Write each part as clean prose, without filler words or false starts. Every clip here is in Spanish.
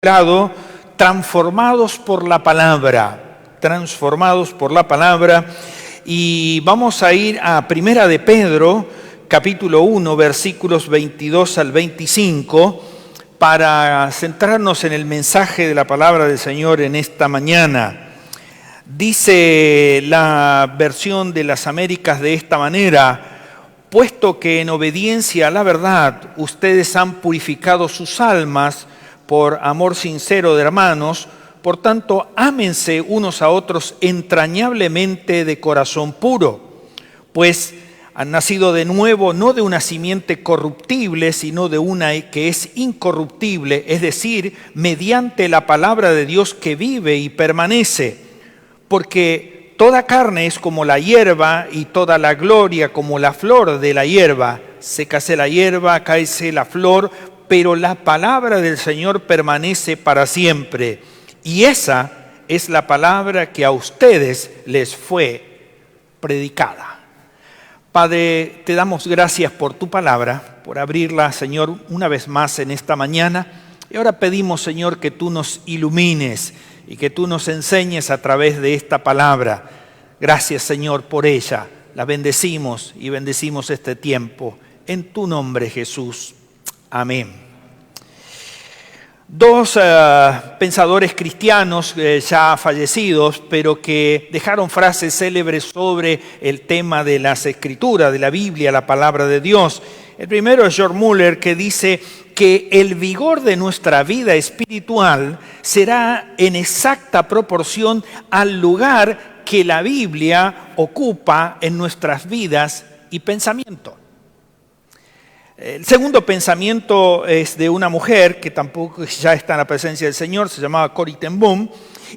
Grado, transformados por la palabra, y vamos a ir a Primera de Pedro, capítulo 1, versículos 22 al 25, para centrarnos en el mensaje de la palabra del Señor en esta mañana. Dice la versión de las Américas de esta manera: puesto que en obediencia a la verdad ustedes han purificado sus almas por amor sincero de hermanos, por tanto, ámense unos a otros entrañablemente de corazón puro, pues han nacido de nuevo no de una simiente corruptible, sino de una que es incorruptible, es decir, mediante la palabra de Dios que vive y permanece. Porque toda carne es como la hierba y toda la gloria como la flor de la hierba. Sécase la hierba, cáese la flor, pero la palabra del Señor permanece para siempre. Y esa es la palabra que a ustedes les fue predicada. Padre, te damos gracias por tu palabra, por abrirla, Señor, una vez más en esta mañana. Y ahora pedimos, Señor, que tú nos ilumines y que tú nos enseñes a través de esta palabra. Gracias, Señor, por ella. La bendecimos y bendecimos este tiempo. En tu nombre, Jesús. Amén. Dos pensadores cristianos ya fallecidos, pero que dejaron frases célebres sobre el tema de las Escrituras, de la Biblia, la palabra de Dios. El primero es George Muller, que dice que el vigor de nuestra vida espiritual será en exacta proporción al lugar que la Biblia ocupa en nuestras vidas y pensamientos. El segundo pensamiento es de una mujer que tampoco ya está en la presencia del Señor, se llamaba Corrie ten Boom,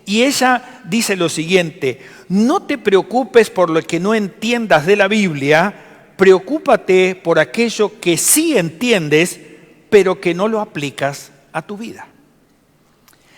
y ella dice lo siguiente: no te preocupes por lo que no entiendas de la Biblia, preocúpate por aquello que sí entiendes, pero que no lo aplicas a tu vida.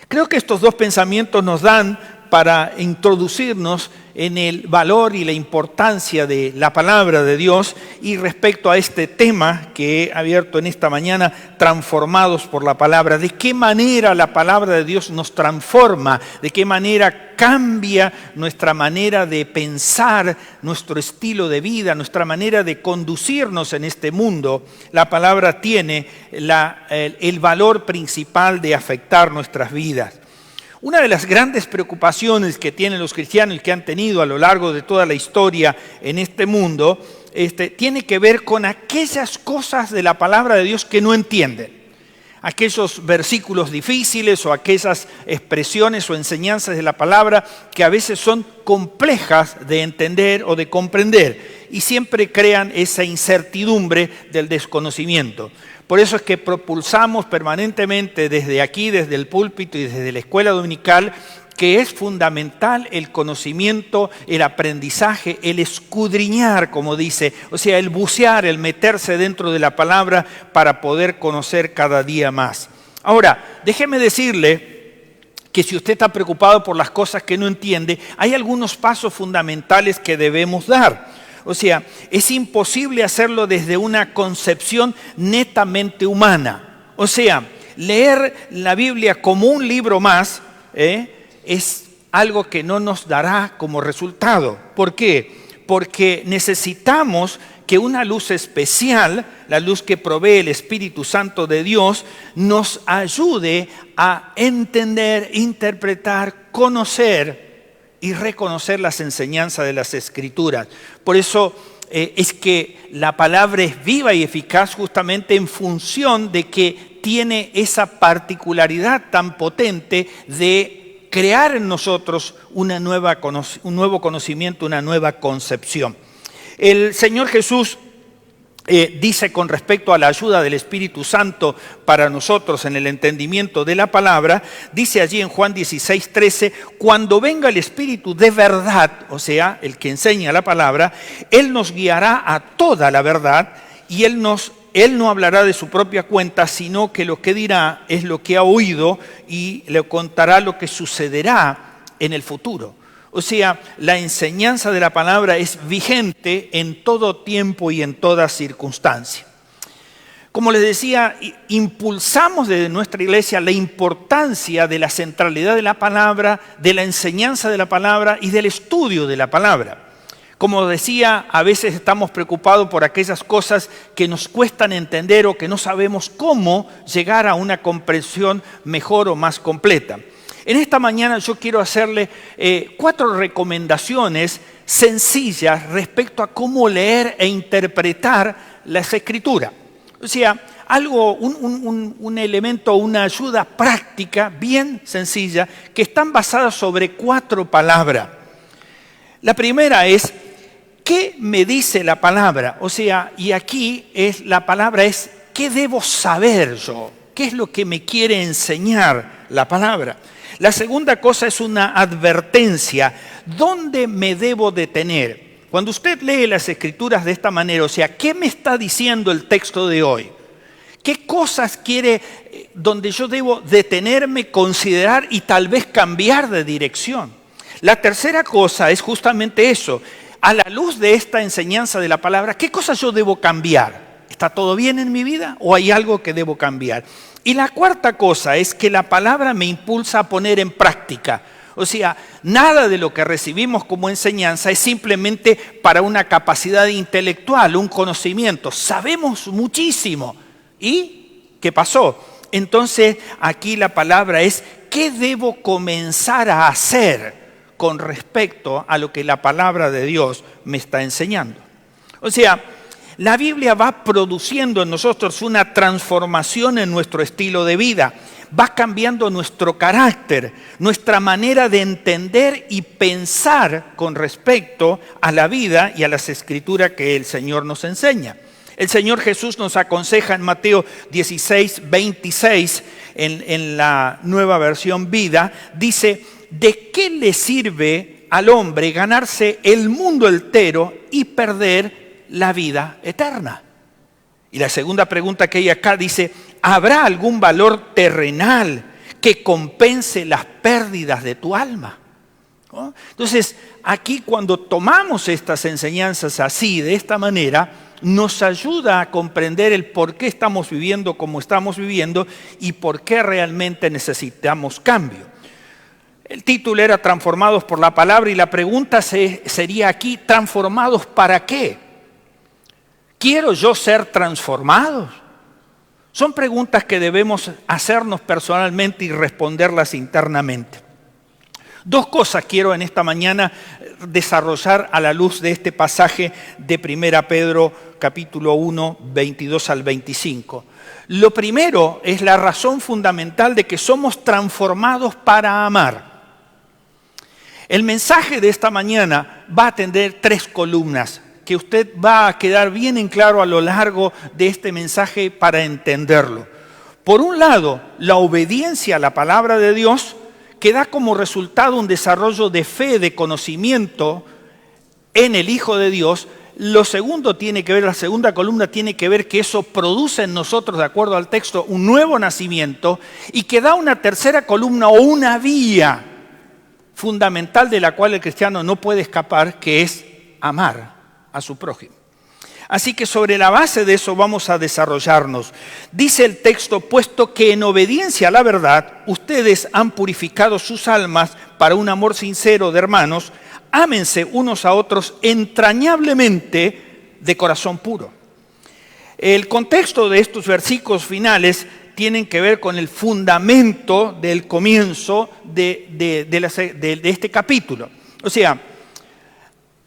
Creo que estos dos pensamientos nos dan para introducirnos en el valor y la importancia de la palabra de Dios y respecto a este tema que he abierto en esta mañana, transformados por la palabra. ¿De qué manera la palabra de Dios nos transforma? ¿De qué manera cambia nuestra manera de pensar, nuestro estilo de vida, nuestra manera de conducirnos en este mundo? La palabra tiene el valor principal de afectar nuestras vidas. Una de las grandes preocupaciones que tienen los cristianos y que han tenido a lo largo de toda la historia en este mundo, tiene que ver con aquellas cosas de la palabra de Dios que no entienden. Aquellos versículos difíciles o aquellas expresiones o enseñanzas de la palabra que a veces son complejas de entender o de comprender y siempre crean esa incertidumbre del desconocimiento. Por eso es que propulsamos permanentemente desde aquí, desde el púlpito y desde la escuela dominical, que es fundamental el conocimiento, el aprendizaje, el escudriñar, como dice, o sea, el bucear, el meterse dentro de la palabra para poder conocer cada día más. Ahora, déjeme decirle que si usted está preocupado por las cosas que no entiende, hay algunos pasos fundamentales que debemos dar. O sea, es imposible hacerlo desde una concepción netamente humana. O sea, leer la Biblia como un libro más es algo que no nos dará como resultado. ¿Por qué? Porque necesitamos que una luz especial, la luz que provee el Espíritu Santo de Dios, nos ayude a entender, interpretar, conocer y reconocer las enseñanzas de las Escrituras. Por eso es que la palabra es viva y eficaz justamente en función de que tiene esa particularidad tan potente de crear en nosotros un nuevo conocimiento, una nueva concepción. El Señor Jesús dice con respecto a la ayuda del Espíritu Santo para nosotros en el entendimiento de la palabra, dice allí en Juan 16:13, cuando venga el Espíritu de verdad, o sea, el que enseña la palabra, Él nos guiará a toda la verdad y Él no hablará de su propia cuenta, sino que lo que dirá es lo que ha oído y le contará lo que sucederá en el futuro. O sea, la enseñanza de la palabra es vigente en todo tiempo y en toda circunstancia. Como les decía, impulsamos desde nuestra iglesia la importancia de la centralidad de la palabra, de la enseñanza de la palabra y del estudio de la palabra. Como decía, a veces estamos preocupados por aquellas cosas que nos cuestan entender o que no sabemos cómo llegar a una comprensión mejor o más completa. En esta mañana yo quiero hacerle 4 recomendaciones sencillas respecto a cómo leer e interpretar las Escrituras. O sea, un elemento, una ayuda práctica bien sencilla que están basadas sobre 4 palabras. La primera es, ¿qué me dice la palabra? O sea, y aquí la palabra es, ¿qué debo saber yo? ¿Qué es lo que me quiere enseñar la palabra? La segunda cosa es una advertencia. ¿Dónde me debo detener? Cuando usted lee las Escrituras de esta manera, o sea, ¿qué me está diciendo el texto de hoy? ¿Qué cosas quiere donde yo debo detenerme, considerar y tal vez cambiar de dirección? La tercera cosa es justamente eso. A la luz de esta enseñanza de la palabra, ¿qué cosas yo debo cambiar? ¿Está todo bien en mi vida o hay algo que debo cambiar? Y la cuarta cosa es que la palabra me impulsa a poner en práctica. O sea, nada de lo que recibimos como enseñanza es simplemente para una capacidad intelectual, un conocimiento. Sabemos muchísimo. ¿Y qué pasó? Entonces, aquí la palabra es, ¿qué debo comenzar a hacer con respecto a lo que la palabra de Dios me está enseñando? O sea, la Biblia va produciendo en nosotros una transformación en nuestro estilo de vida. Va cambiando nuestro carácter, nuestra manera de entender y pensar con respecto a la vida y a las Escrituras que el Señor nos enseña. El Señor Jesús nos aconseja en Mateo 16, 26, en la nueva versión Vida, dice, ¿de qué le sirve al hombre ganarse el mundo entero y perder la vida eterna? Y la segunda pregunta que hay acá dice, ¿habrá algún valor terrenal que compense las pérdidas de tu alma? ¿No? Entonces, aquí cuando tomamos estas enseñanzas así, de esta manera, nos ayuda a comprender el por qué estamos viviendo como estamos viviendo y por qué realmente necesitamos cambio. El título era Transformados por la Palabra y la pregunta sería aquí, ¿transformados para qué? ¿Quiero yo ser transformado? Son preguntas que debemos hacernos personalmente y responderlas internamente. 2 cosas quiero en esta mañana desarrollar a la luz de este pasaje de 1 Pedro capítulo 1, 22 al 25. Lo primero es la razón fundamental de que somos transformados para amar. El mensaje de esta mañana va a tener 3 columnas que usted va a quedar bien en claro a lo largo de este mensaje para entenderlo. Por un lado, la obediencia a la palabra de Dios, que da como resultado un desarrollo de fe, de conocimiento en el Hijo de Dios. Lo segundo tiene que ver, la segunda columna tiene que ver que eso produce en nosotros, de acuerdo al texto, un nuevo nacimiento y que da una tercera columna o una vía fundamental de la cual el cristiano no puede escapar, que es amar a su prójimo. Así que sobre la base de eso vamos a desarrollarnos. Dice el texto, puesto que en obediencia a la verdad, ustedes han purificado sus almas para un amor sincero de hermanos, ámense unos a otros entrañablemente de corazón puro. El contexto de estos versículos finales tienen que ver con el fundamento del comienzo de este capítulo. O sea,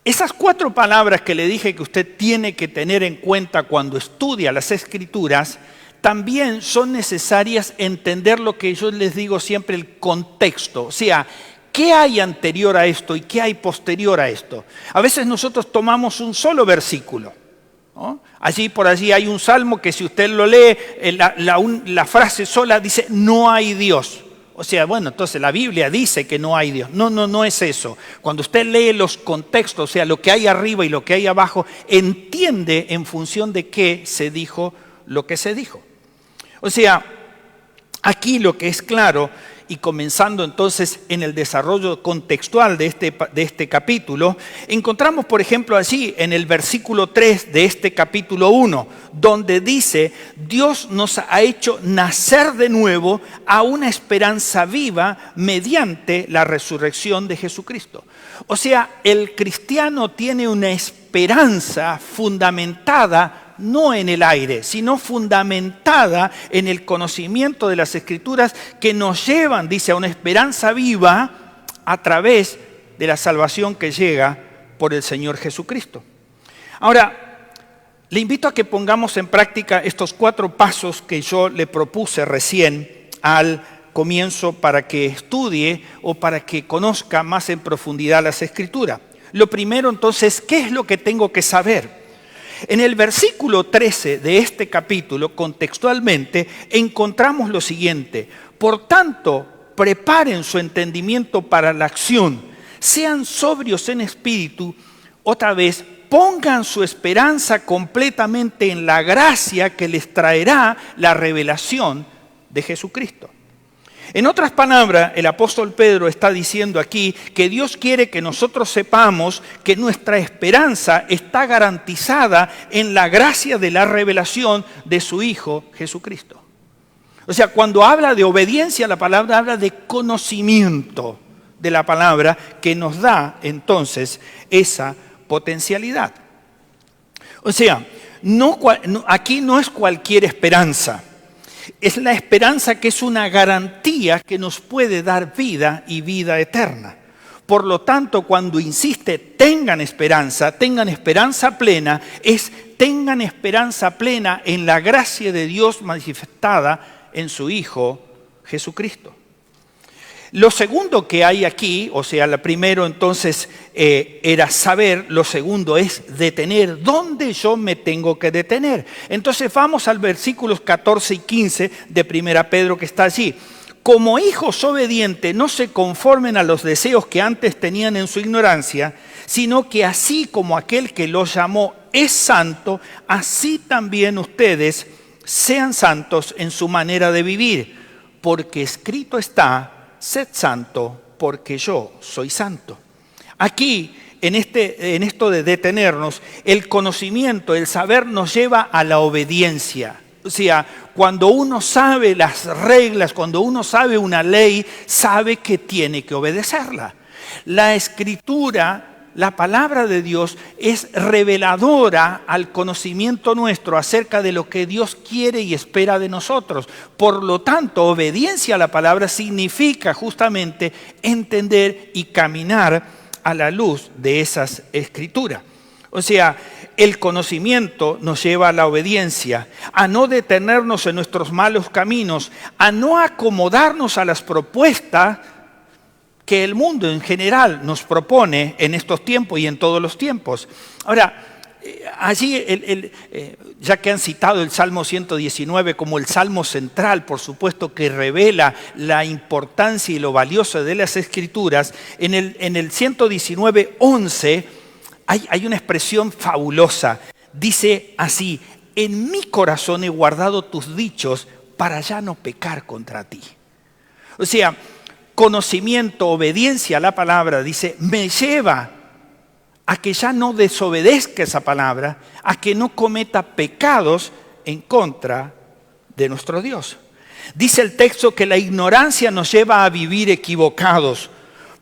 esas 4 palabras que le dije que usted tiene que tener en cuenta cuando estudia las Escrituras, también son necesarias entender lo que yo les digo siempre, el contexto. O sea, ¿qué hay anterior a esto y qué hay posterior a esto? A veces nosotros tomamos un solo versículo, ¿no? Allí por allí hay un salmo que si usted lo lee, la frase sola dice, no hay Dios. O sea, bueno, entonces la Biblia dice que no hay Dios. No es eso. Cuando usted lee los contextos, o sea, lo que hay arriba y lo que hay abajo, entiende en función de qué se dijo lo que se dijo. O sea, aquí lo que es claro y comenzando entonces en el desarrollo contextual de este capítulo, encontramos, por ejemplo, allí en el versículo 3 de este capítulo 1, donde dice: Dios nos ha hecho nacer de nuevo a una esperanza viva mediante la resurrección de Jesucristo. O sea, el cristiano tiene una esperanza fundamentada no en el aire, sino fundamentada en el conocimiento de las Escrituras que nos llevan, dice, a una esperanza viva a través de la salvación que llega por el Señor Jesucristo. Ahora, le invito a que pongamos en práctica estos 4 pasos que yo le propuse recién al comienzo para que estudie o para que conozca más en profundidad las Escrituras. Lo primero, entonces, ¿qué es lo que tengo que saber? En el versículo 13 de este capítulo, contextualmente, encontramos lo siguiente: por tanto, preparen su entendimiento para la acción, sean sobrios en espíritu, otra vez, pongan su esperanza completamente en la gracia que les traerá la revelación de Jesucristo. En otras palabras, el apóstol Pedro está diciendo aquí que Dios quiere que nosotros sepamos que nuestra esperanza está garantizada en la gracia de la revelación de su Hijo Jesucristo. O sea, cuando habla de obediencia a la palabra, habla de conocimiento de la palabra que nos da entonces esa potencialidad. O sea, aquí no es cualquier esperanza. Es la esperanza que es una garantía que nos puede dar vida y vida eterna. Por lo tanto, cuando insiste, tengan esperanza plena, tengan esperanza plena en la gracia de Dios manifestada en su Hijo Jesucristo. Lo segundo que hay aquí, o sea, lo primero entonces era saber, lo segundo es detener. ¿Dónde yo me tengo que detener? Entonces vamos al versículos 14 y 15 de 1 Pedro que está allí. Como hijos obedientes, no se conformen a los deseos que antes tenían en su ignorancia, sino que así como aquel que los llamó es santo, así también ustedes sean santos en su manera de vivir, porque escrito está: sed santo, porque yo soy santo. Aquí, en esto de detenernos, el conocimiento, el saber nos lleva a la obediencia. O sea, cuando uno sabe las reglas, cuando uno sabe una ley, sabe que tiene que obedecerla. La Escritura, la palabra de Dios, es reveladora al conocimiento nuestro acerca de lo que Dios quiere y espera de nosotros. Por lo tanto, obediencia a la palabra significa justamente entender y caminar a la luz de esas Escrituras. O sea, el conocimiento nos lleva a la obediencia, a no detenernos en nuestros malos caminos, a no acomodarnos a las propuestas que el mundo en general nos propone en estos tiempos y en todos los tiempos. Ahora, allí, ya que han citado el Salmo 119 como el Salmo central, por supuesto que revela la importancia y lo valioso de las Escrituras, en el 119:11 hay una expresión fabulosa. Dice así: en mi corazón he guardado tus dichos para ya no pecar contra ti. O sea, conocimiento, obediencia a la palabra, dice, me lleva a que ya no desobedezca esa palabra, a que no cometa pecados en contra de nuestro Dios. Dice el texto que la ignorancia nos lleva a vivir equivocados,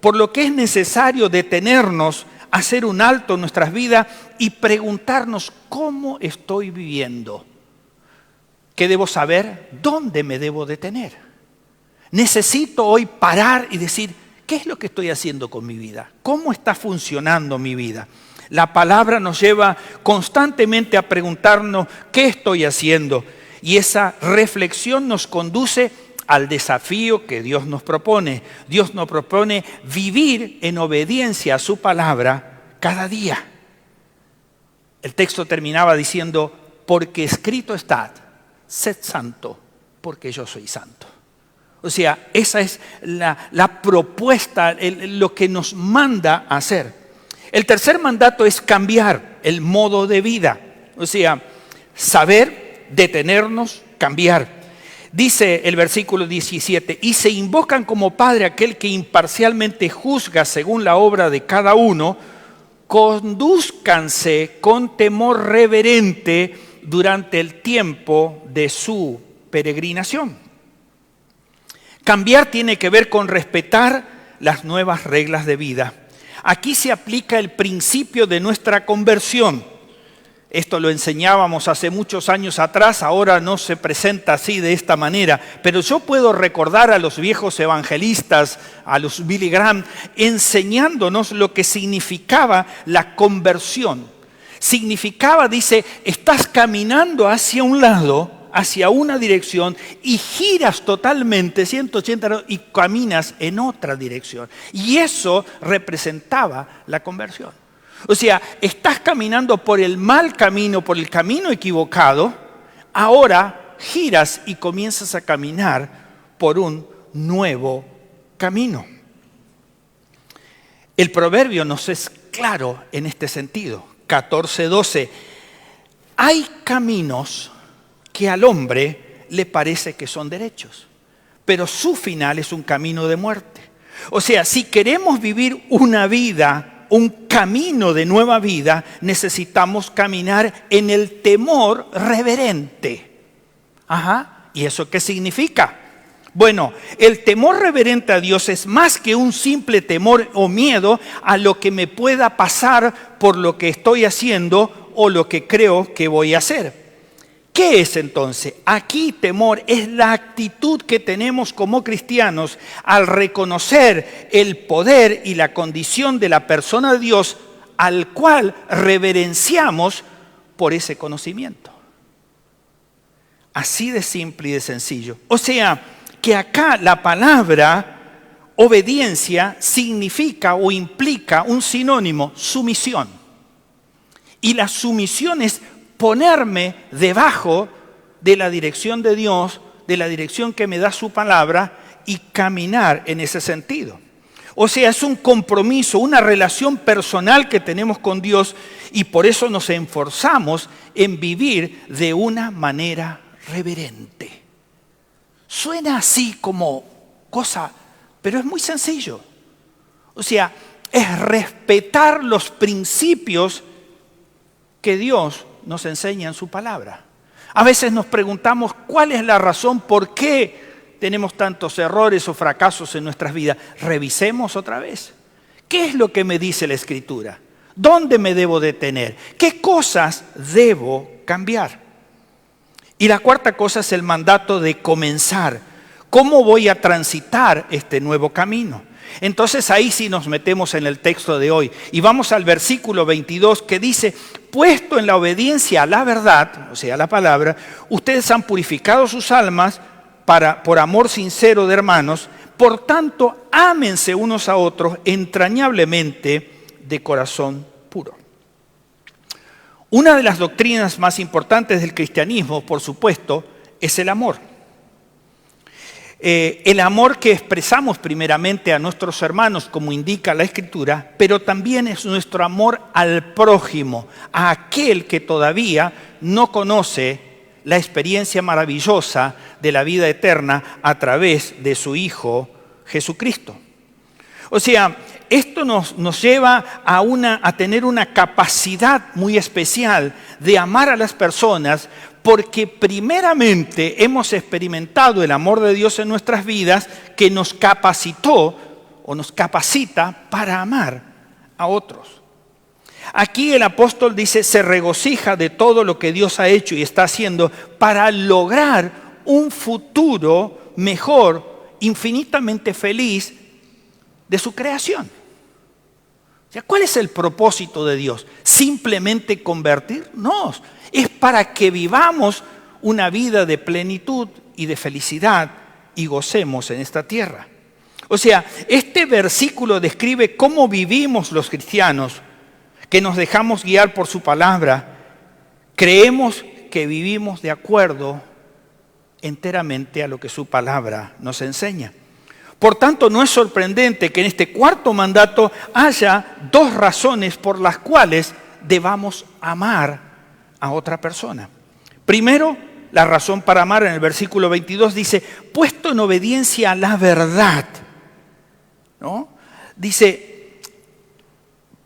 por lo que es necesario detenernos, hacer un alto en nuestras vidas y preguntarnos: ¿cómo estoy viviendo? ¿Qué debo saber? ¿Dónde me debo detener? Necesito hoy parar y decir: ¿qué es lo que estoy haciendo con mi vida? ¿Cómo está funcionando mi vida? La palabra nos lleva constantemente a preguntarnos: ¿qué estoy haciendo? Y esa reflexión nos conduce al desafío que Dios nos propone. Dios nos propone vivir en obediencia a su palabra cada día. El texto terminaba diciendo: porque escrito está, sed santo, porque yo soy santo. O sea, esa es la propuesta, lo que nos manda a hacer. El tercer mandato es cambiar el modo de vida. O sea, saber, detenernos, cambiar. Dice el versículo 17, y se invocan como Padre aquel que imparcialmente juzga según la obra de cada uno, condúzcanse con temor reverente durante el tiempo de su peregrinación. Cambiar tiene que ver con respetar las nuevas reglas de vida. Aquí se aplica el principio de nuestra conversión. Esto lo enseñábamos hace muchos años atrás, ahora no se presenta así de esta manera, pero yo puedo recordar a los viejos evangelistas, a los Billy Graham, enseñándonos lo que significaba la conversión. Significaba, dice, estás caminando hacia un lado, hacia una dirección y giras totalmente 180 grados y caminas en otra dirección. Y eso representaba la conversión. O sea, estás caminando por el mal camino, por el camino equivocado, ahora giras y comienzas a caminar por un nuevo camino. El proverbio nos es claro en este sentido. 14:12. Hay caminos que al hombre le parece que son derechos, pero su final es un camino de muerte. O sea, si queremos vivir una vida, un camino de nueva vida, necesitamos caminar en el temor reverente. ¿Y eso qué significa? Bueno, el temor reverente a Dios es más que un simple temor o miedo a lo que me pueda pasar por lo que estoy haciendo o lo que creo que voy a hacer. ¿Qué es entonces? Aquí temor es la actitud que tenemos como cristianos al reconocer el poder y la condición de la persona de Dios al cual reverenciamos por ese conocimiento. Así de simple y de sencillo. O sea, que acá la palabra obediencia significa o implica un sinónimo, sumisión. Y la sumisión es ponerme debajo de la dirección de Dios, de la dirección que me da su palabra y caminar en ese sentido. O sea, es un compromiso, una relación personal que tenemos con Dios y por eso nos esforzamos en vivir de una manera reverente. Suena así como cosa, pero es muy sencillo. O sea, es respetar los principios que Dios nos enseña en su palabra. A veces nos preguntamos cuál es la razón por qué tenemos tantos errores o fracasos en nuestras vidas. Revisemos otra vez. ¿Qué es lo que me dice la Escritura? ¿Dónde me debo detener? ¿Qué cosas debo cambiar? Y la cuarta cosa es el mandato de comenzar. ¿Cómo voy a transitar este nuevo camino? Entonces ahí sí nos metemos en el texto de hoy y vamos al versículo 22 que dice: puesto en la obediencia a la verdad, o sea, a la palabra, ustedes han purificado sus almas por amor sincero de hermanos, por tanto, ámense unos a otros entrañablemente de corazón puro. Una de las doctrinas más importantes del cristianismo, por supuesto, es el amor. El amor que expresamos primeramente a nuestros hermanos, como indica la Escritura, pero también es nuestro amor al prójimo, a aquel que todavía no conoce la experiencia maravillosa de la vida eterna a través de su Hijo Jesucristo. O sea, esto nos lleva a tener una capacidad muy especial de amar a las personas, porque primeramente hemos experimentado el amor de Dios en nuestras vidas que nos capacitó o nos capacita para amar a otros. Aquí el apóstol dice, se regocija de todo lo que Dios ha hecho y está haciendo para lograr un futuro mejor, infinitamente feliz de su creación. O sea, ¿cuál es el propósito de Dios? ¿Simplemente convertirnos? Es para que vivamos una vida de plenitud y de felicidad y gocemos en esta tierra. O sea, este versículo describe cómo vivimos los cristianos, que nos dejamos guiar por su palabra. Creemos que vivimos de acuerdo enteramente a lo que su palabra nos enseña. Por tanto, no es sorprendente que en este cuarto mandato haya dos razones por las cuales debamos amar a otra persona. Primero, la razón para amar en el versículo 22 dice, puesto en obediencia a la verdad, ¿no? Dice,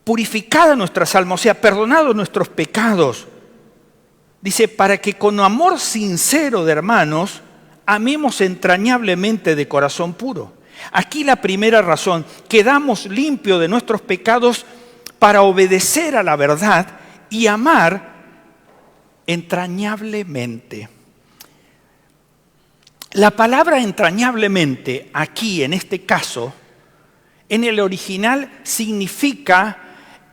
purificada nuestras almas, o sea, perdonados nuestros pecados. Dice, para que con amor sincero de hermanos, amemos entrañablemente de corazón puro. Aquí la primera razón, quedamos limpios de nuestros pecados para obedecer a la verdad y amar entrañablemente. La palabra entrañablemente, aquí en este caso, en el original significa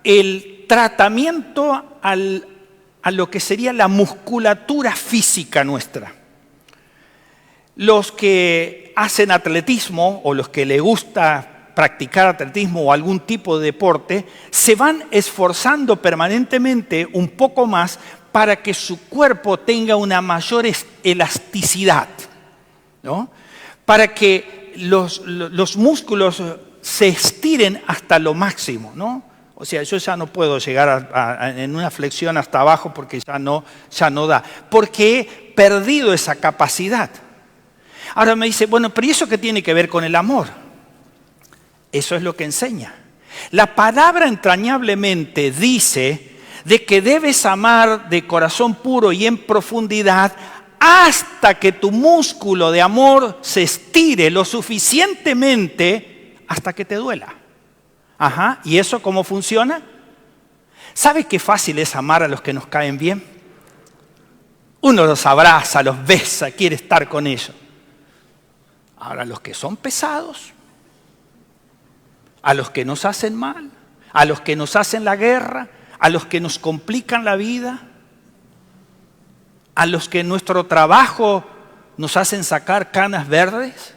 el tratamiento a lo que sería la musculatura física nuestra. Los que hacen atletismo o los que les gusta practicar atletismo o algún tipo de deporte, se van esforzando permanentemente un poco más para que su cuerpo tenga una mayor elasticidad, ¿no? Para que los músculos se estiren hasta lo máximo, ¿no? O sea, yo ya no puedo llegar en una flexión hasta abajo porque ya no da, porque he perdido esa capacidad. Ahora me dice, bueno, pero ¿y eso qué tiene que ver con el amor? Eso es lo que enseña. La palabra entrañablemente dice de que debes amar de corazón puro y en profundidad hasta que tu músculo de amor se estire lo suficientemente hasta que te duela. Ajá, ¿y eso cómo funciona? ¿Sabe qué fácil es amar a los que nos caen bien? Uno los abraza, los besa, quiere estar con ellos. Ahora, los que son pesados, a los que nos hacen mal, a los que nos hacen la guerra, a los que nos complican la vida, a los que en nuestro trabajo nos hacen sacar canas verdes,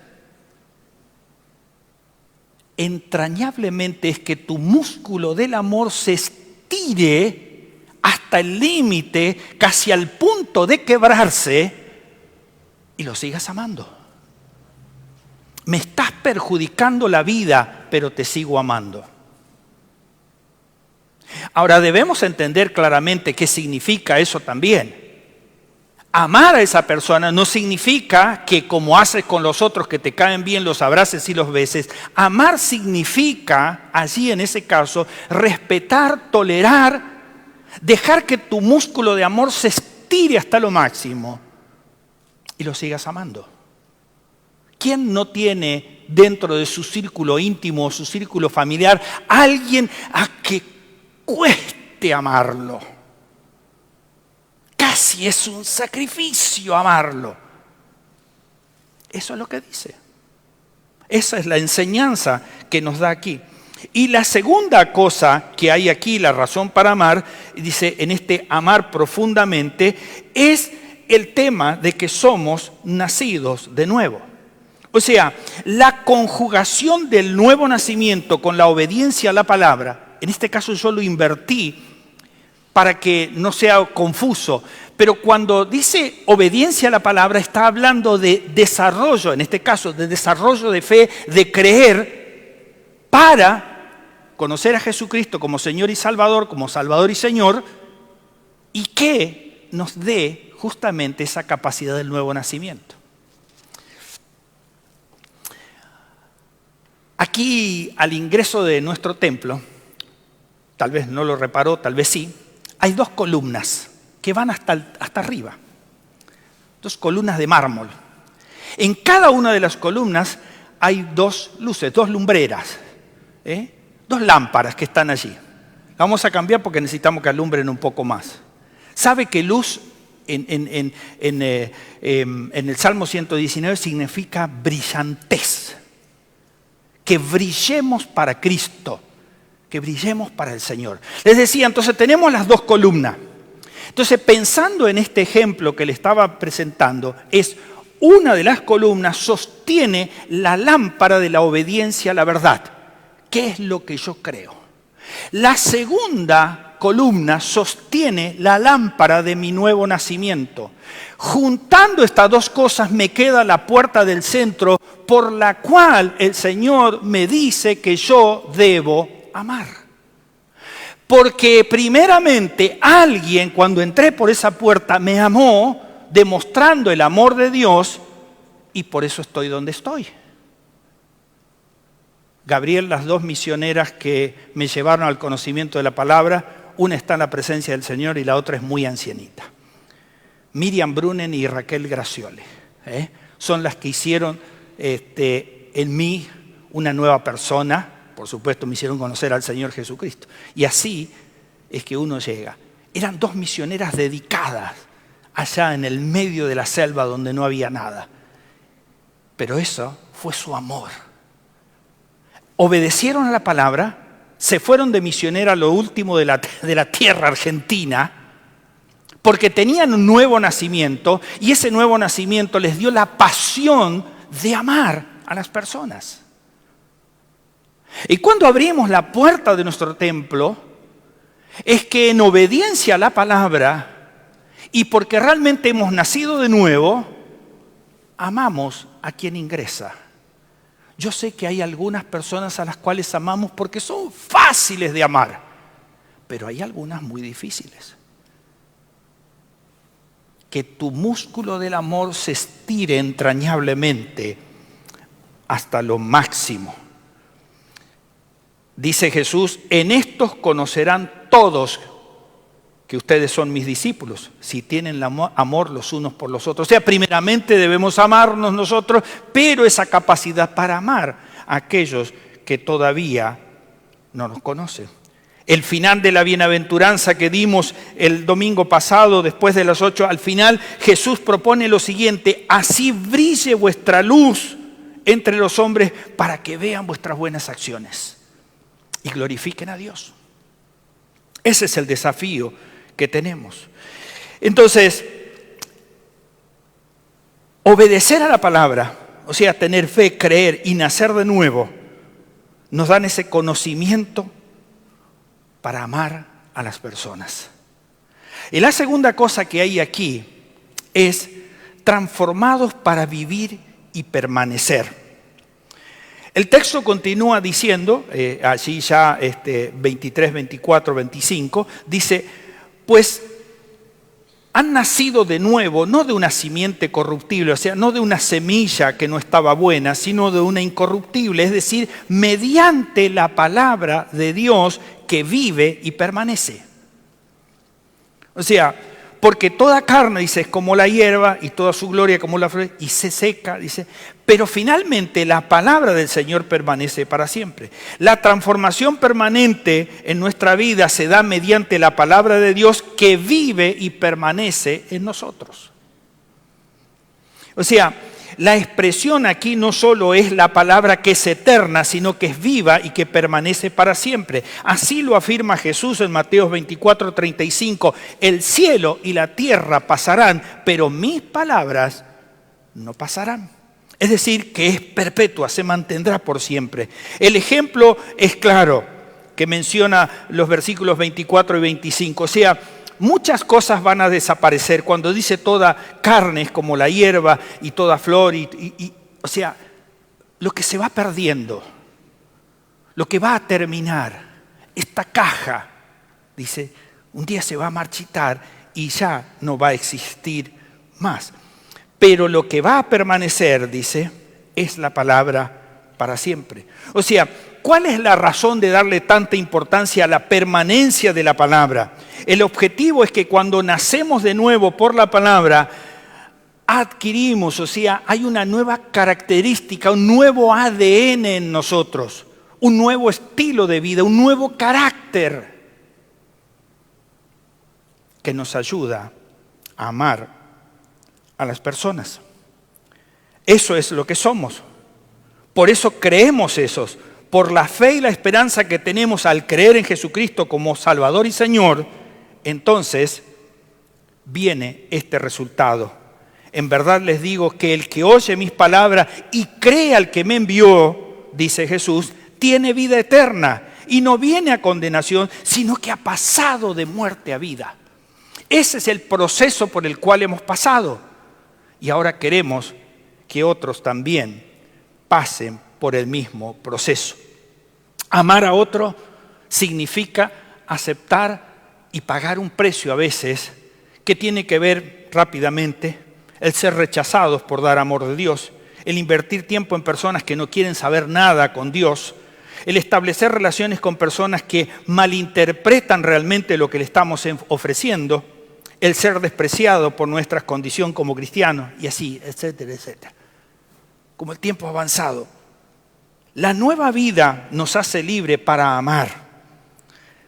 entrañablemente es que tu músculo del amor se estire hasta el límite, casi al punto de quebrarse, y lo sigas amando. Me estás perjudicando la vida, pero te sigo amando. Ahora debemos entender claramente qué significa eso también. Amar a esa persona no significa que como haces con los otros que te caen bien los abraces y los beses. Amar significa, allí en ese caso, respetar, tolerar, dejar que tu músculo de amor se estire hasta lo máximo y lo sigas amando. ¿Quién no tiene dentro de su círculo íntimo o su círculo familiar alguien a que cueste amarlo? Casi es un sacrificio amarlo. Eso es lo que dice. Esa es la enseñanza que nos da aquí. Y la segunda cosa que hay aquí, la razón para amar, dice en este amar profundamente, es el tema de que somos nacidos de nuevo. O sea, la conjugación del nuevo nacimiento con la obediencia a la palabra, en este caso yo lo invertí para que no sea confuso, pero cuando dice obediencia a la palabra está hablando de desarrollo, en este caso de desarrollo de fe, de creer para conocer a Jesucristo como Señor y Salvador, como Salvador y Señor, y que nos dé justamente esa capacidad del nuevo nacimiento. Aquí, al ingreso de nuestro templo, tal vez no lo reparó, tal vez sí, hay dos columnas que van hasta arriba. Dos columnas de mármol. En cada una de las columnas hay dos luces, dos lumbreras, dos lámparas que están allí. La vamos a cambiar porque necesitamos que alumbren un poco más. ¿Sabe que luz en el Salmo 119 significa brillantez? Que brillemos para Cristo, que brillemos para el Señor. Les decía, entonces tenemos las dos columnas. Entonces, pensando en este ejemplo que le estaba presentando, es una de las columnas sostiene la lámpara de la obediencia a la verdad. ¿Qué es lo que yo creo? La segunda columna sostiene la lámpara de mi nuevo nacimiento. Juntando estas dos cosas me queda la puerta del centro por la cual el Señor me dice que yo debo amar. Porque primeramente alguien cuando entré por esa puerta me amó demostrando el amor de Dios y por eso estoy donde estoy. Gabriel, las dos misioneras que me llevaron al conocimiento de la palabra, una está en la presencia del Señor y la otra es muy ancianita. Miriam Brunen y Raquel Graciole, son las que hicieron en mí una nueva persona. Por supuesto, me hicieron conocer al Señor Jesucristo. Y así es que uno llega. Eran dos misioneras dedicadas allá en el medio de la selva donde no había nada. Pero eso fue su amor. Obedecieron a la palabra, se fueron de misionera a lo último de la tierra argentina, porque tenían un nuevo nacimiento y ese nuevo nacimiento les dio la pasión de amar a las personas. Y cuando abrimos la puerta de nuestro templo, es que en obediencia a la palabra y porque realmente hemos nacido de nuevo, amamos a quien ingresa. Yo sé que hay algunas personas a las cuales amamos porque son fáciles de amar, pero hay algunas muy difíciles. Que tu músculo del amor se estire entrañablemente hasta lo máximo. Dice Jesús, en estos conocerán todos que ustedes son mis discípulos, si tienen amor los unos por los otros. O sea, primeramente debemos amarnos nosotros, pero esa capacidad para amar a aquellos que todavía no nos conocen. El final de la bienaventuranza que dimos el domingo pasado, después de las 8, al final Jesús propone lo siguiente: así brille vuestra luz entre los hombres para que vean vuestras buenas acciones y glorifiquen a Dios. Ese es el desafío que tenemos. Entonces, obedecer a la palabra, o sea, tener fe, creer y nacer de nuevo, nos dan ese conocimiento para amar a las personas. Y la segunda cosa que hay aquí es transformados para vivir y permanecer. El texto continúa diciendo, allí ya 23, 24, 25, dice, pues han nacido de nuevo, no de una simiente corruptible, o sea, no de una semilla que no estaba buena, sino de una incorruptible, es decir, mediante la palabra de Dios que vive y permanece. O sea, porque toda carne, dice, es como la hierba y toda su gloria como la flor, y se seca, dice, pero finalmente la palabra del Señor permanece para siempre. La transformación permanente en nuestra vida se da mediante la palabra de Dios que vive y permanece en nosotros. O sea, la expresión aquí no solo es la palabra que es eterna, sino que es viva y que permanece para siempre. Así lo afirma Jesús en Mateo 24, 35. El cielo y la tierra pasarán, pero mis palabras no pasarán. Es decir, que es perpetua, se mantendrá por siempre. El ejemplo es claro, que menciona los versículos 24 y 25. O sea, muchas cosas van a desaparecer. Cuando dice toda carne es como la hierba y toda flor. O sea, lo que se va perdiendo, lo que va a terminar, esta caja, dice, un día se va a marchitar y ya no va a existir más. Pero lo que va a permanecer, dice, es la palabra para siempre. O sea, ¿cuál es la razón de darle tanta importancia a la permanencia de la palabra? El objetivo es que cuando nacemos de nuevo por la palabra, adquirimos, o sea, hay una nueva característica, un nuevo ADN en nosotros, un nuevo estilo de vida, un nuevo carácter que nos ayuda a amar a las personas. Eso es lo que somos. Por eso creemos esos. Por la fe y la esperanza que tenemos al creer en Jesucristo como Salvador y Señor, entonces viene este resultado. En verdad les digo que el que oye mis palabras y cree al que me envió, dice Jesús, tiene vida eterna y no viene a condenación, sino que ha pasado de muerte a vida. Ese es el proceso por el cual hemos pasado. Y ahora queremos que otros también pasen por el mismo proceso. Amar a otro significa aceptar y pagar un precio a veces que tiene que ver rápidamente, el ser rechazados por dar amor de Dios, el invertir tiempo en personas que no quieren saber nada con Dios, el establecer relaciones con personas que malinterpretan realmente lo que le estamos ofreciendo, el ser despreciado por nuestra condición como cristianos, y así, etcétera, etcétera. Como el tiempo ha avanzado, la nueva vida nos hace libre para amar.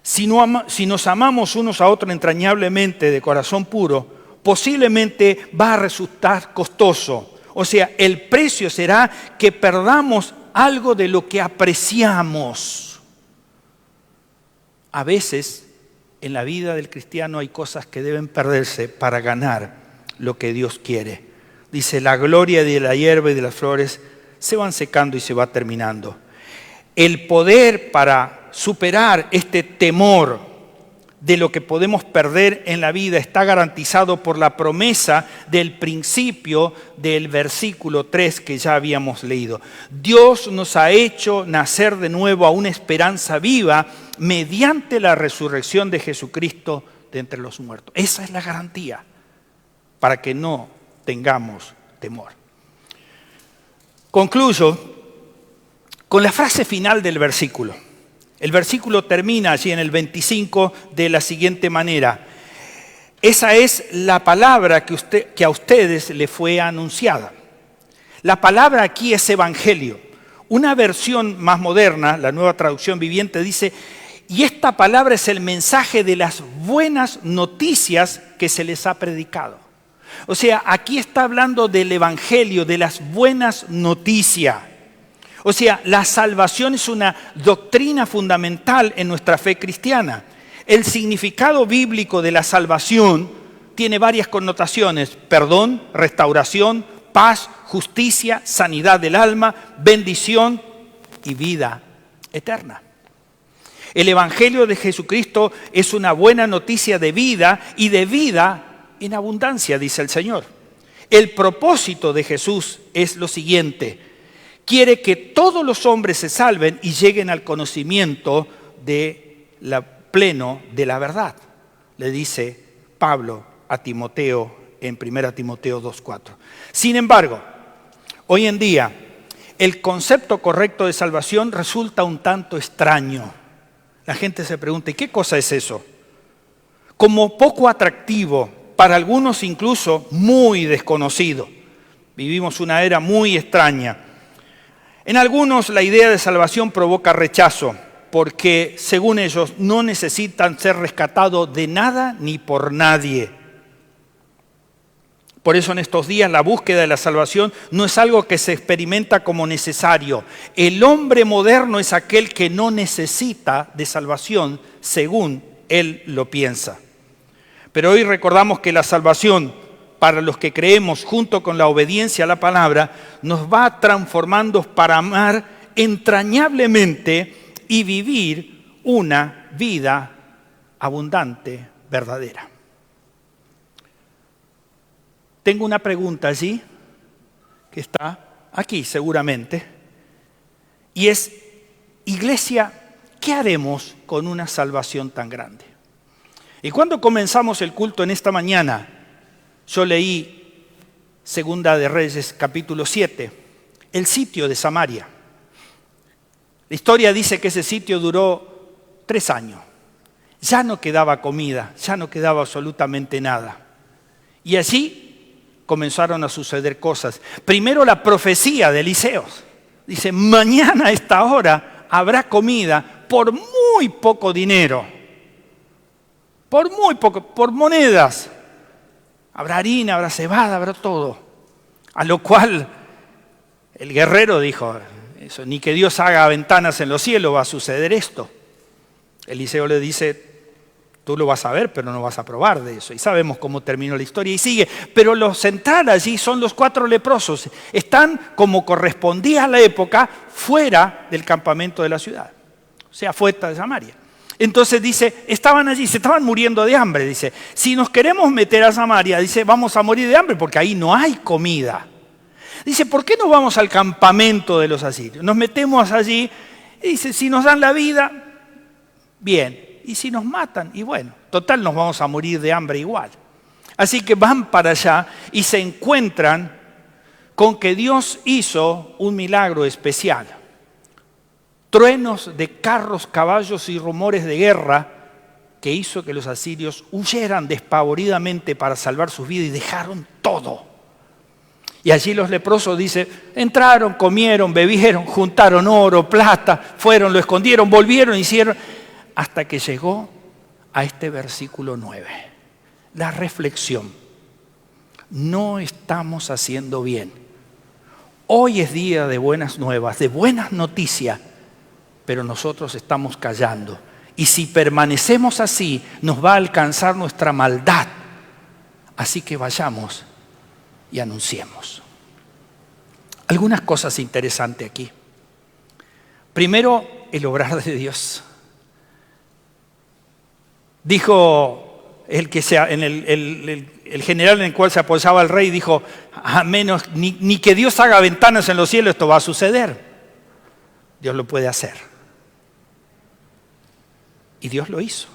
Si nos amamos unos a otros entrañablemente de corazón puro, posiblemente va a resultar costoso. O sea, el precio será que perdamos algo de lo que apreciamos. A veces, en la vida del cristiano hay cosas que deben perderse para ganar lo que Dios quiere. Dice, la gloria de la hierba y de las flores se van secando y se va terminando. El poder para superar este temor de lo que podemos perder en la vida está garantizado por la promesa del principio del versículo 3 que ya habíamos leído. Dios nos ha hecho nacer de nuevo a una esperanza viva mediante la resurrección de Jesucristo de entre los muertos. Esa es la garantía para que no tengamos temor. Concluyo con la frase final del versículo. El versículo termina allí en el 25 de la siguiente manera. Esa es la palabra que a ustedes le fue anunciada. La palabra aquí es evangelio. Una versión más moderna, la Nueva Traducción Viviente, dice, y esta palabra es el mensaje de las buenas noticias que se les ha predicado. O sea, aquí está hablando del evangelio, de las buenas noticias. O sea, la salvación es una doctrina fundamental en nuestra fe cristiana. El significado bíblico de la salvación tiene varias connotaciones: perdón, restauración, paz, justicia, sanidad del alma, bendición y vida eterna. El Evangelio de Jesucristo es una buena noticia de vida y de vida en abundancia, dice el Señor. El propósito de Jesús es lo siguiente: quiere que todos los hombres se salven y lleguen al conocimiento pleno de la verdad, le dice Pablo a Timoteo en 1 Timoteo 2:4. Sin embargo, hoy en día el concepto correcto de salvación resulta un tanto extraño. La gente se pregunta, ¿y qué cosa es eso? Como poco atractivo, para algunos incluso muy desconocido. Vivimos una era muy extraña. En algunos la idea de salvación provoca rechazo, porque según ellos no necesitan ser rescatados de nada ni por nadie. Por eso en estos días la búsqueda de la salvación no es algo que se experimenta como necesario. El hombre moderno es aquel que no necesita de salvación según él lo piensa. Pero hoy recordamos que la salvación, para los que creemos, junto con la obediencia a la palabra, nos va transformando para amar entrañablemente y vivir una vida abundante, verdadera. Tengo una pregunta allí, que está aquí seguramente, y es, Iglesia, ¿qué haremos con una salvación tan grande? Y cuando comenzamos el culto en esta mañana, yo leí Segunda de Reyes, capítulo 7, el sitio de Samaria. La historia dice que ese sitio duró 3 años. Ya no quedaba comida, ya no quedaba absolutamente nada. Y allí comenzaron a suceder cosas. Primero la profecía de Eliseo. Dice, mañana a esta hora habrá comida por muy poco dinero. Por muy poco, por monedas. Habrá harina, habrá cebada, habrá todo. A lo cual el guerrero dijo, eso, ni que Dios haga ventanas en los cielos va a suceder esto. Eliseo le dice, tú lo vas a ver, pero no vas a probar de eso. Y sabemos cómo terminó la historia y sigue. Pero lo central allí son los 4 leprosos. Están, como correspondía a la época, fuera del campamento de la ciudad. O sea, fuera de Samaria. Entonces dice, estaban allí, se estaban muriendo de hambre. Dice, si nos queremos meter a Samaria, dice, vamos a morir de hambre porque ahí no hay comida. Dice, ¿por qué no vamos al campamento de los asirios? Nos metemos allí y dice, si nos dan la vida, bien. Y si nos matan, y bueno, total nos vamos a morir de hambre igual. Así que van para allá y se encuentran con que Dios hizo un milagro especial. Truenos de carros, caballos y rumores de guerra que hizo que los asirios huyeran despavoridamente para salvar sus vidas y dejaron todo. Y allí los leprosos, dice, entraron, comieron, bebieron, juntaron oro, plata, fueron, lo escondieron, volvieron, hicieron, hasta que llegó a este versículo 9. La reflexión. No estamos haciendo bien. Hoy es día de buenas nuevas, de buenas noticias, pero nosotros estamos callando. Y si permanecemos así, nos va a alcanzar nuestra maldad. Así que vayamos y anunciemos. Algunas cosas interesantes aquí. Primero, el obrar de Dios. Dijo el general en el cual se apoyaba el rey, dijo, a menos ni que Dios haga ventanas en los cielos, esto va a suceder. Dios lo puede hacer. Y Dios lo hizo.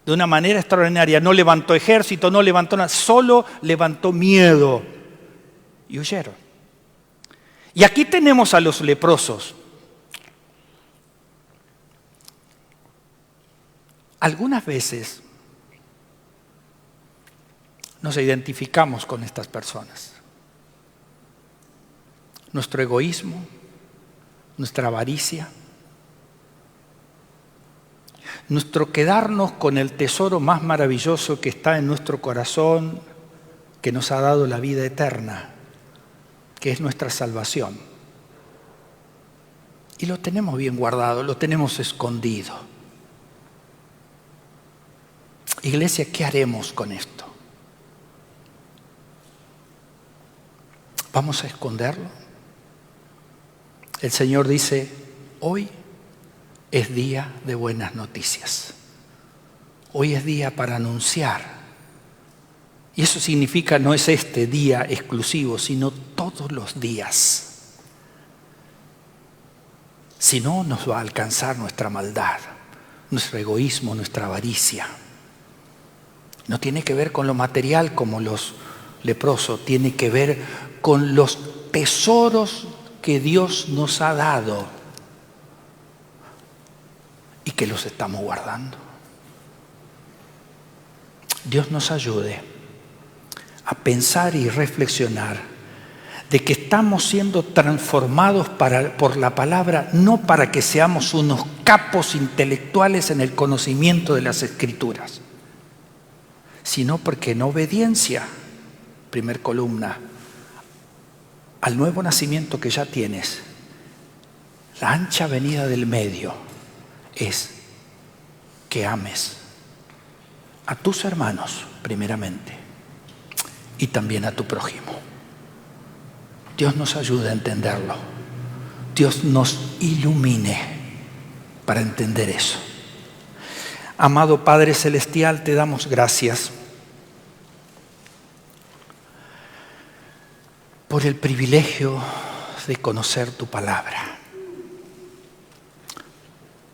De una manera extraordinaria. No levantó ejército, no levantó nada, solo levantó miedo. Y huyeron. Y aquí tenemos a los leprosos. Algunas veces nos identificamos con estas personas. Nuestro egoísmo, nuestra avaricia, nuestro quedarnos con el tesoro más maravilloso que está en nuestro corazón, que nos ha dado la vida eterna, que es nuestra salvación. Y lo tenemos bien guardado, lo tenemos escondido. Iglesia, ¿qué haremos con esto? ¿Vamos a esconderlo? El Señor dice, hoy es día de buenas noticias. Hoy es día para anunciar. Y eso significa, no es este día exclusivo, sino todos los días. Si no, nos va a alcanzar nuestra maldad, nuestro egoísmo, nuestra avaricia. No tiene que ver con lo material como los leprosos, tiene que ver con los tesoros que Dios nos ha dado y que los estamos guardando. Dios nos ayude a pensar y reflexionar de que estamos siendo transformados por la palabra, no para que seamos unos capos intelectuales en el conocimiento de las Escrituras, sino porque en obediencia, primer columna, al nuevo nacimiento que ya tienes, la ancha venida del medio es que ames a tus hermanos primeramente y también a tu prójimo. Dios nos ayude a entenderlo. Dios nos ilumine para entender eso. Amado Padre Celestial, te damos gracias por el privilegio de conocer tu palabra.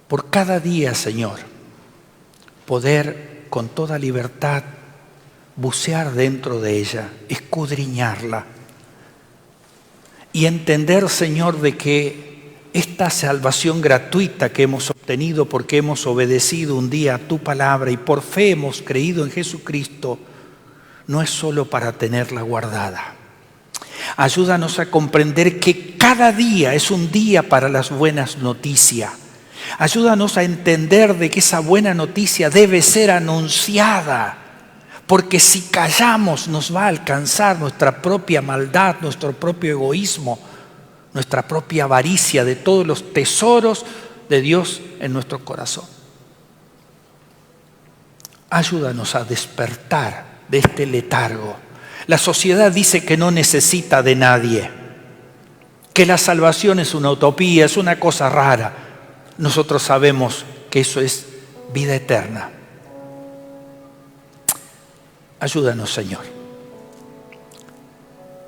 Por cada día, Señor, poder con toda libertad bucear dentro de ella, escudriñarla y entender, Señor, de que esta salvación gratuita que hemos obtenido porque hemos obedecido un día a tu palabra y por fe hemos creído en Jesucristo, no es solo para tenerla guardada. Ayúdanos a comprender que cada día es un día para las buenas noticias. Ayúdanos a entender de que esa buena noticia debe ser anunciada, porque si callamos nos va a alcanzar nuestra propia maldad, nuestro propio egoísmo, nuestra propia avaricia de todos los tesoros de Dios en nuestro corazón. Ayúdanos a despertar de este letargo. La sociedad dice que no necesita de nadie, que la salvación es una utopía, es una cosa rara. Nosotros sabemos que eso es vida eterna. Ayúdanos, Señor,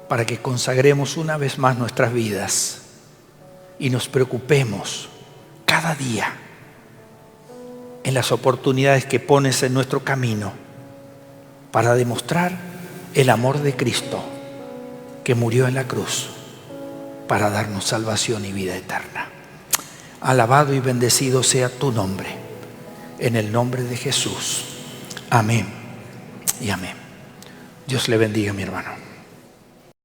para que consagremos una vez más nuestras vidas y nos preocupemos cada día en las oportunidades que pones en nuestro camino para demostrar el amor de Cristo que murió en la cruz para darnos salvación y vida eterna. Alabado y bendecido sea tu nombre, en el nombre de Jesús. Amén y amén. Dios le bendiga, mi hermano.